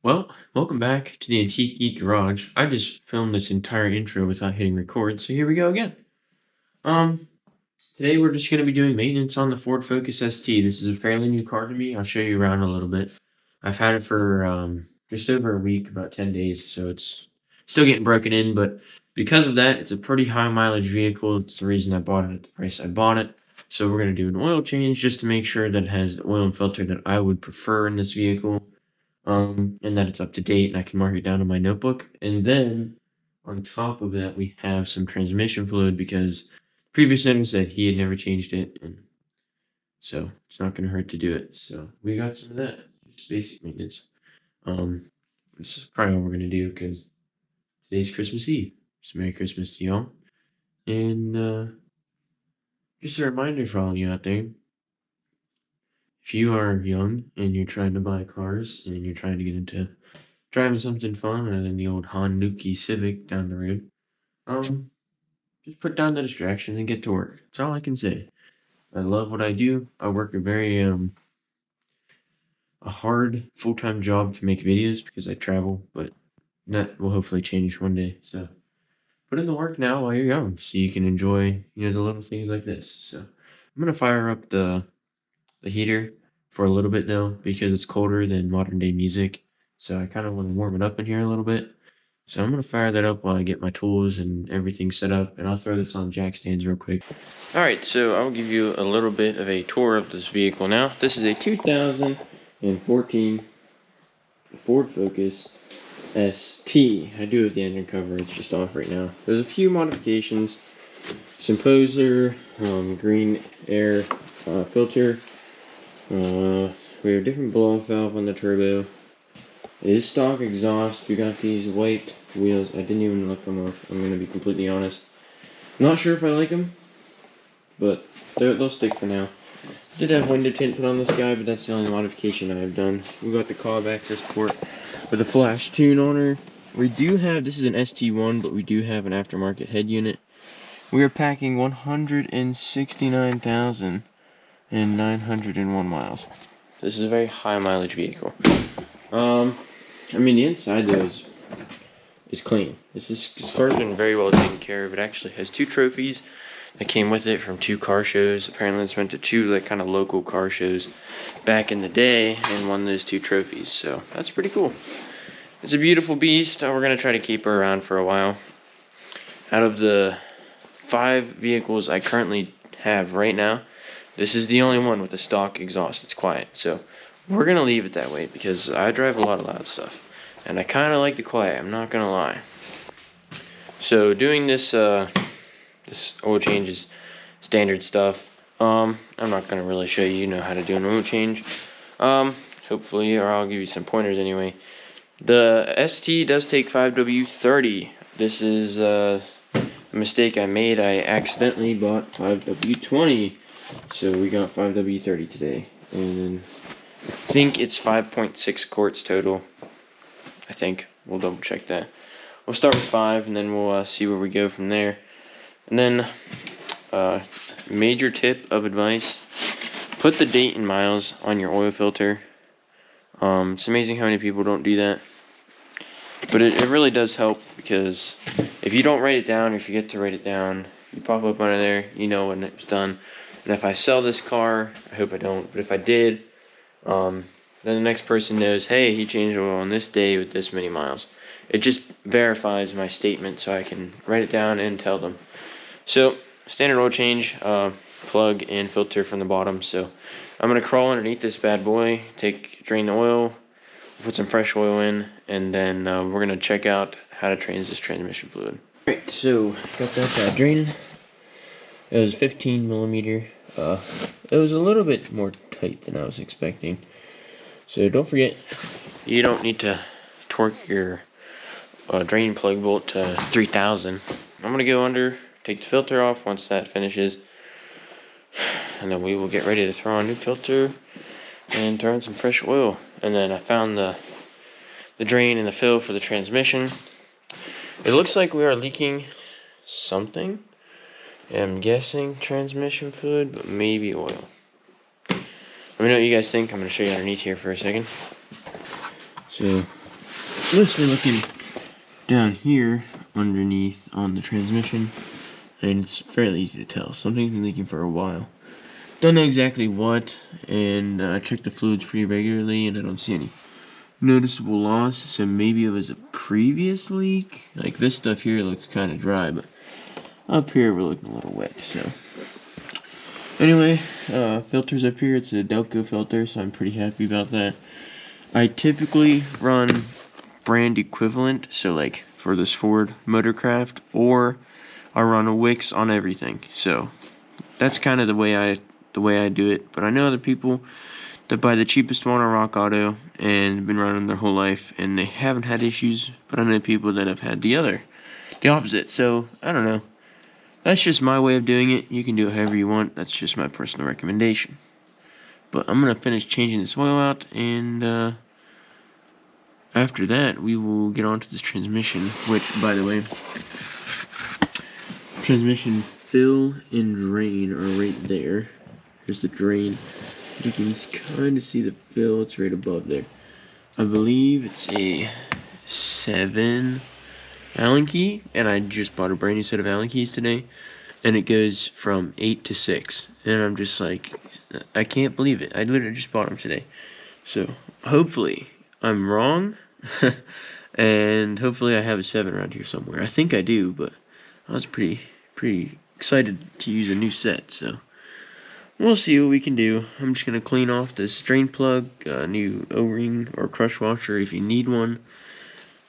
Well, welcome back to the Antique Geek Garage. I just filmed this entire intro without hitting record, so here we go again. Um, Today we're just going to be doing maintenance on the Ford Focus ST. This is a fairly new car to me. I'll show you around a little bit. I've had it for just over a week, about 10 days, so it's still getting broken in, but because of that, it's a pretty high mileage vehicle. It's the reason I bought it at the price I bought it. So we're going to do an oil change just to make sure that it has the oil and filter that I would prefer in this vehicle. And that it's up to date and I can mark it down in my notebook. And then on top of that, we have some transmission fluid because previous owner said he had never changed it, and so it's not going to hurt to do it. So we got some of that, just basic maintenance. This is probably all we're going to do because today's Christmas Eve. So Merry Christmas to y'all. And just a reminder for all of you out there, if you are young and you're trying to buy cars and you're trying to get into driving something fun other than the old Honduki Civic down the road, just put down the distractions and get to work. That's all I can say. I love what I do. I work a very a hard full-time job to make videos because I travel, but that will hopefully change one day. So put in the work now while you're young, so you can enjoy the little things like this. So I'm gonna fire up the heater for a little bit though because it's colder than modern day music. So I kind of want to warm it up in here a little bit. So I'm going to fire that up while I get my tools and everything set up, and I'll throw this on jack stands real quick. Alright, so I'll give you a little bit of a tour of this vehicle now. This is a 2014 Ford Focus ST. I do have the engine cover, it's just off right now. There's a few modifications. Some poser, green air filter. We have a different blow-off valve on the turbo. It is stock exhaust. We got these white wheels. I didn't even look them up, I'm going to be completely honest. I'm not sure if I like them, but they'll stick for now. Did have window tint put on this guy, but that's the only modification I have done. We got the cob access port with a flash tune on her. We do have, this is an ST1, but we do have an aftermarket head unit. We are packing 169,901 miles. This is a very high mileage vehicle. I mean, the inside though is clean. This car's been very well taken care of. It actually has 2 trophies that came with it from 2 car shows. Apparently it's went to 2 kind of local car shows back in the day and won those 2 trophies. So that's pretty cool. It's a beautiful beast. We're gonna try to keep her around for a while. Out of the 5 vehicles I currently have right now, this is the only one with a stock exhaust. It's quiet. So we're going to leave it that way because I drive a lot of loud stuff. And I kind of like the quiet, I'm not going to lie. So doing this this oil change is standard stuff. I'm not going to really show you how to do an oil change. Hopefully, or I'll give you some pointers anyway. The ST does take 5W30. This is a mistake I made. I accidentally bought 5W20. So we got 5W30 today. And then I think it's 5.6 quarts total. I think. We'll double check that. We'll start with 5 and then we'll see where we go from there. And then, major tip of advice, put the date and miles on your oil filter. It's amazing how many people don't do that. But it really does help because if you don't write it down, or if you forget to write it down, you pop up under there, you know when it's done. And if I sell this car, I hope I don't, but if I did, then the next person knows, hey, he changed oil on this day with this many miles. It just verifies my statement so I can write it down and tell them. So, standard oil change, plug and filter from the bottom. So, I'm going to crawl underneath this bad boy, drain the oil, put some fresh oil in, and then we're going to check out how to change this transmission fluid. Alright, so got that draining. It was 15 millimeter. It was a little bit more tight than I was expecting. So don't forget, you don't need to torque your drain plug bolt to 3000. I'm going to go under, take the filter off once that finishes. And then we will get ready to throw on a new filter and throw in some fresh oil. And then I found the drain and the fill for the transmission. It looks like we are leaking something. I'm guessing transmission fluid, but maybe oil. Let me know what you guys think. I'm going to show you underneath here for a second. So mostly looking down here underneath on the transmission, and it's fairly easy to tell. Something's been leaking for a while. Don't know exactly what, and I check the fluids pretty regularly, and I don't see any noticeable loss. So maybe it was a previous leak. Like this stuff here looks kind of dry, but up here we're looking a little wet. So anyway, filters up here. It's a Delco filter, so I'm pretty happy about that. I typically run brand equivalent, so like for this Ford Motorcraft, or I run a Wix on everything. So that's kind of the way I do it. But I know other people that buy the cheapest one on Rock Auto and been running their whole life and they haven't had issues. But I know people that have had the opposite. So I don't know. That's just my way of doing it. You can do it however you want. That's just my personal recommendation. But I'm gonna finish changing this oil out, and after that we will get on to this transmission. Which, by the way, transmission fill and drain are right there. Here's the drain. You can kind of see the fill. It's right above there. I believe it's a 7 Allen key, and I just bought a brand new set of Allen keys today, and it goes from 8 to 6, and I'm just like, I can't believe it. I literally just bought them today. So hopefully I'm wrong, and hopefully I have a 7 around here somewhere. I think I do, but I was pretty excited to use a new set, so we'll see what we can do. I'm just going to clean off this drain plug, new O-ring or crush washer if you need one,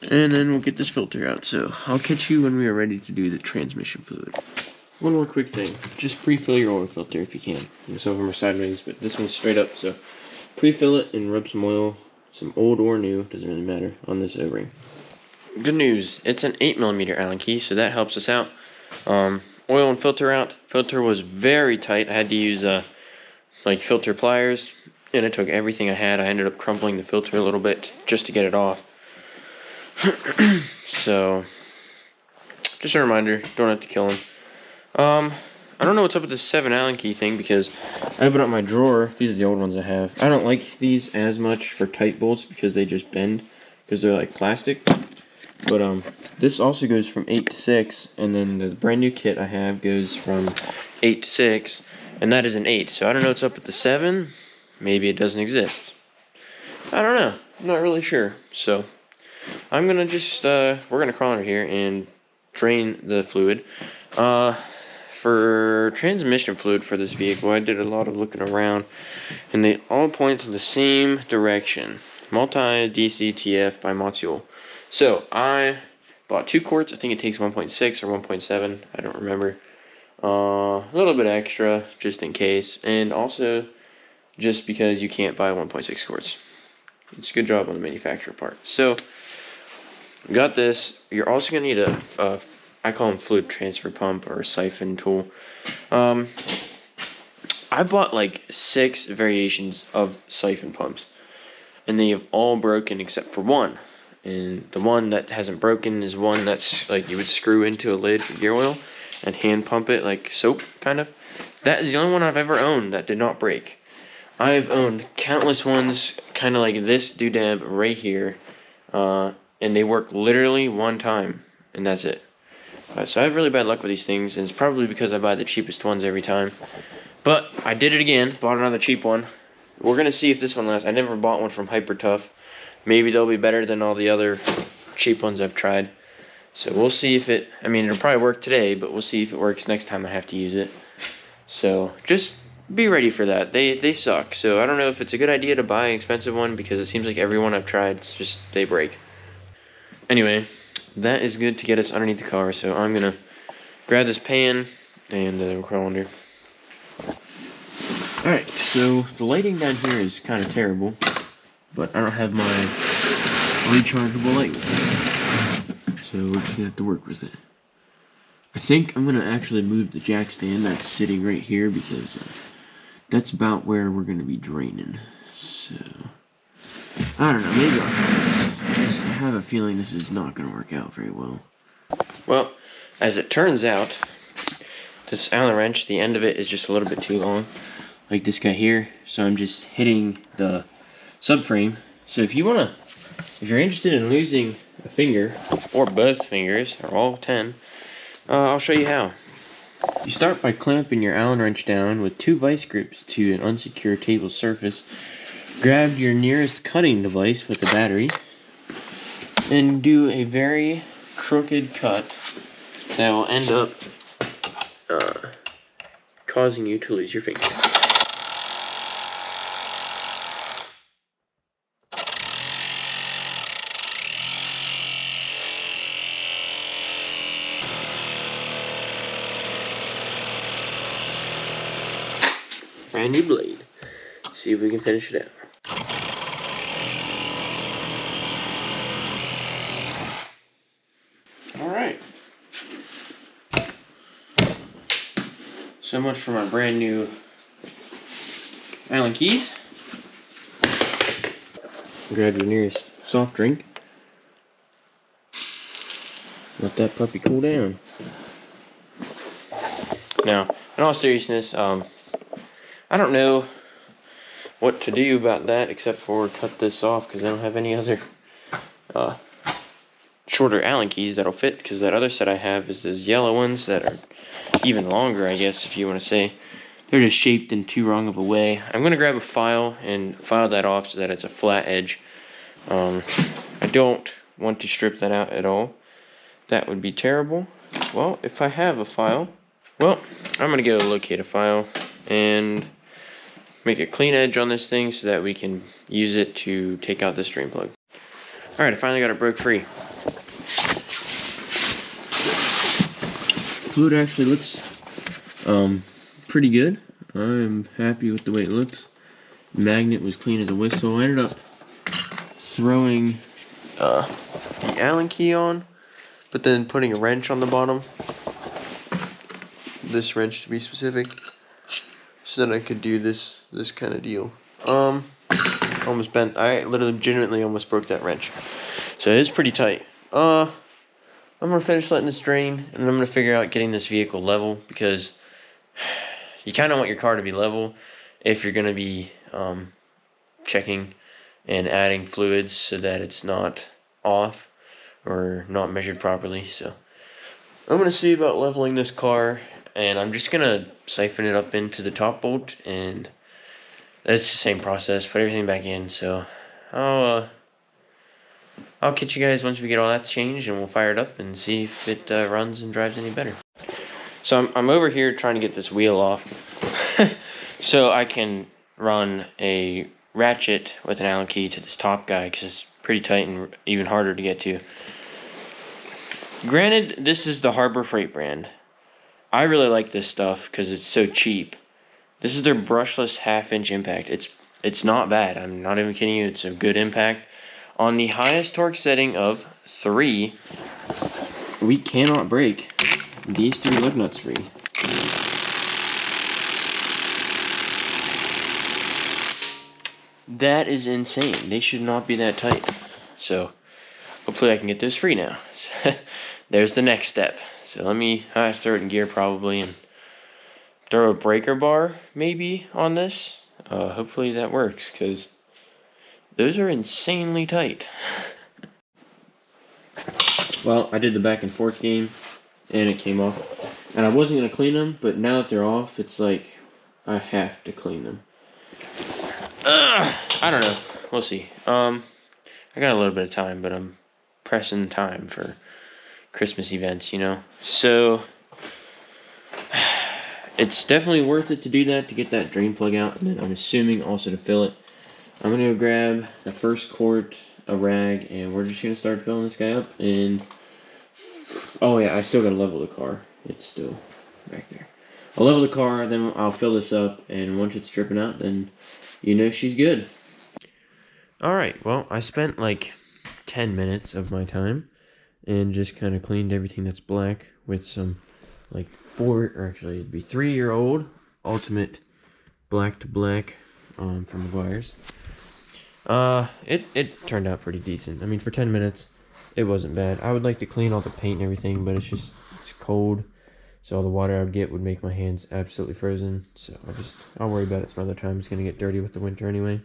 and then we'll get this filter out. So I'll catch you when we are ready to do the transmission fluid. One more quick thing. Just pre-fill your oil filter if you can. Some of them are sideways, but this one's straight up, so pre-fill it and rub some oil, some old or new, doesn't really matter, on this O-ring. Good news, it's an 8mm Allen key, so that helps us out. Oil and filter out. Filter was very tight. I had to use like filter pliers, and it took everything I had. I ended up crumpling the filter a little bit just to get it off. So just a reminder, don't have to kill him. I don't know what's up with this 7 Allen key thing, because I opened up my drawer. These are the old ones I have. I don't like these as much for tight bolts because they just bend, because they're like plastic. But this also goes from 8 to 6, and then the brand new kit I have goes from 8 to 6, and that is an 8. So I don't know what's up with the 7. Maybe it doesn't exist. I don't know. I'm not really sure. So I'm gonna just we're gonna crawl under here and drain the fluid. For transmission fluid for this vehicle, I did a lot of looking around, and they all point to the same direction. Multi DCTF by Matsuel. So I bought 2 quarts. I think it takes 1.6 or 1.7. I don't remember. A little bit extra just in case, and also just because you can't buy 1.6 quarts. It's a good job on the manufacturer part. So got this. You're also gonna need a I call them fluid transfer pump or siphon tool. I bought like 6 variations of siphon pumps, and they have all broken except for one. And the one that hasn't broken is one that's like you would screw into a lid for gear oil and hand pump it like soap, kind of. That is the only one I've ever owned that did not break. I've owned countless ones, kind of like this doodad right here, and they work literally one time, and that's it. So I have really bad luck with these things, and it's probably because I buy the cheapest ones every time. But I did it again, bought another cheap one. We're going to see if this one lasts. I never bought one from Hyper Tough. Maybe they'll be better than all the other cheap ones I've tried. So we'll see if it'll probably work today, but we'll see if it works next time I have to use it. So just be ready for that. They suck. So I don't know if it's a good idea to buy an expensive one, because it seems like every one I've tried, they break. Anyway, that is good to get us underneath the car, so I'm gonna grab this pan and we'll crawl under. Alright, so the lighting down here is kind of terrible, but I don't have my rechargeable light with me, so we're just gonna have to work with it. I think I'm gonna actually move the jack stand that's sitting right here, because that's about where we're gonna be draining. So I don't know, maybe I'll try this. I just have a feeling this is not going to work out very well. Well, as it turns out, this Allen wrench, the end of it is just a little bit too long, like this guy here. So I'm just hitting the subframe. So if you want to if you're interested in losing a finger, or both fingers, or all 10, I'll show you how. You start by clamping your Allen wrench down with 2 vice grips to an unsecure table surface. Grab your nearest cutting device with a battery, and do a very crooked cut that will end up causing you to lose your finger. Brand new blade. See if we can finish it out. Alright. So much for my brand new Allen keys. Grab your nearest soft drink. Let that puppy cool down. Now, in all seriousness, I don't know what to do about that except for cut this off, because I don't have any other shorter Allen keys that'll fit, because that other set I have is those yellow ones that are even longer, I guess, if you want to say. They're just shaped in too wrong of a way. I'm going to grab a file and file that off so that it's a flat edge. I don't want to strip that out at all. That would be terrible. Well, if I have a file, well, I'm going to go locate a file and make a clean edge on this thing so that we can use it to take out this drain plug. Alright, I finally got it broke free. Fluid actually looks pretty good. I'm happy with the way it looks. Magnet was clean as a whistle. I ended up throwing the Allen key on, but then putting a wrench on the bottom. This wrench to be specific, so that I could do this kind of deal. Almost bent. I legitimately almost broke that wrench. So it's pretty tight. I'm gonna finish letting this drain, and then I'm gonna figure out getting this vehicle level, because you kind of want your car to be level if you're gonna be checking and adding fluids so that it's not off or not measured properly. So I'm gonna see about leveling this car, and I'm just gonna siphon it up into the top bolt, and it's the same process. Put everything back in. So I'll catch you guys once we get all that changed, and we'll fire it up and see if it runs and drives any better. So I'm over here trying to get this wheel off so I can run a ratchet with an Allen key to this top guy, because it's pretty tight and even harder to get to. Granted, this is the Harbor Freight brand. I really like this stuff because it's so cheap. This is their brushless half-inch impact. It's not bad. I'm not even kidding you. It's a good impact. On the highest torque setting of 3, we cannot break these 3 lug nuts free. That is insane. They should not be that tight. So hopefully I can get this free now. There's the next step. So I have to throw it in gear probably, and throw a breaker bar maybe on this. Hopefully that works, because those are insanely tight. Well, I did the back and forth game, and it came off. And I wasn't going to clean them, but now that they're off, it's like I have to clean them. I don't know. We'll see. I got a little bit of time, but I'm pressing time for Christmas events, you know. So it's definitely worth it to do that, to get that drain plug out, and then I'm assuming also to fill it. I'm gonna go grab the first quart, a rag, and we're just gonna start filling this guy up. And oh yeah, I still gotta level the car. It's still back there. I'll level the car, then I'll fill this up, and once it's dripping out, then you know she's good. Alright, well, I spent like 10 minutes of my time and just kind of cleaned everything that's black with some like 3-year-old Ultimate Black to Black from Meguiar's. It turned out pretty decent. I mean, for 10 minutes, it wasn't bad. I would like to clean all the paint and everything, but it's cold, so all the water I would get would make my hands absolutely frozen. So I'll worry about it some other time. It's gonna get dirty with the winter anyway.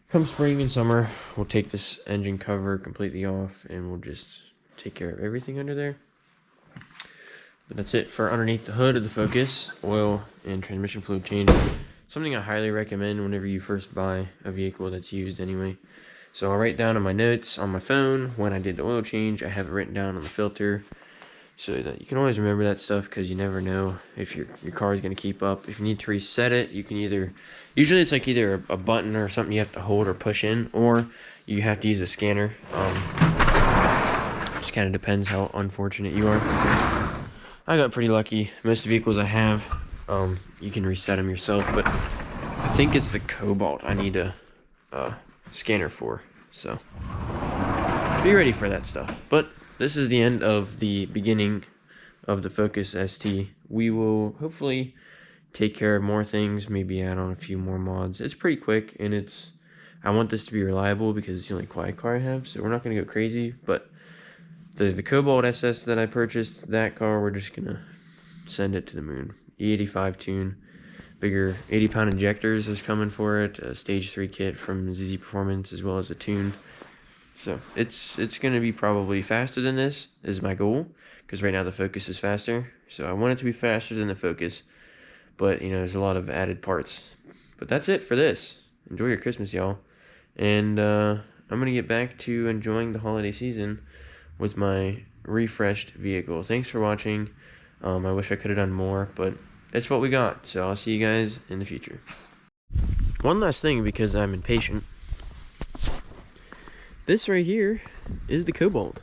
come spring and summer, we'll take this engine cover completely off and we'll just take care of everything under there. But that's it for underneath the hood of the Focus. Oil and transmission fluid change. Something I highly recommend whenever you first buy a vehicle that's used anyway. So I'll write down in my notes on my phone when I did the oil change. I have it written down on the filter so that you can always remember that stuff, because you never know if your car is going to keep up. If you need to reset it, you can usually it's like either a button or something you have to hold or push in, or you have to use a scanner. Just kind of depends how unfortunate you are. I got pretty lucky. Most vehicles I have, you can reset them yourself, but I think it's the Cobalt I need a scanner for, so be ready for that stuff. But this is the end of the beginning of the Focus ST. We will hopefully take care of more things, maybe add on a few more mods. It's pretty quick, and I want this to be reliable because it's the only quiet car I have, so we're not going to go crazy. But the Cobalt SS that I purchased, that car, we're just going to send it to the moon. E85 tune, bigger 80-pound injectors is coming for it, a stage 3 kit from ZZ Performance, as well as a tune. So it's going to be probably faster than this is my goal, because right now the Focus is faster. So I want it to be faster than the Focus, but there's a lot of added parts. But that's it for this. Enjoy your Christmas, y'all. And I'm going to get back to enjoying the holiday season with my refreshed vehicle. Thanks for watching. I wish I could have done more, but that's what we got. So I'll see you guys in the future. One last thing, because I'm impatient. This right here is the Cobalt.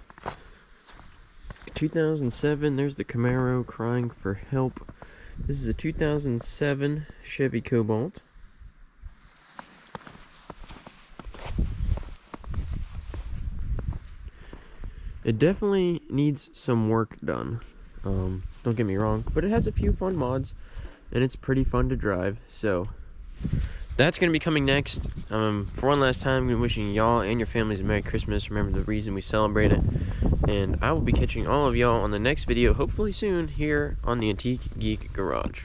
2007, there's the Camaro crying for help. This is a 2007 Chevy Cobalt. It definitely needs some work done. Don't get me wrong, but it has a few fun mods, and it's pretty fun to drive. So that's going to be coming next. For one last time, I'm wishing y'all and your families a Merry Christmas. Remember the reason we celebrate it. And I will be catching all of y'all on the next video, hopefully soon, here on the Antique Geek Garage.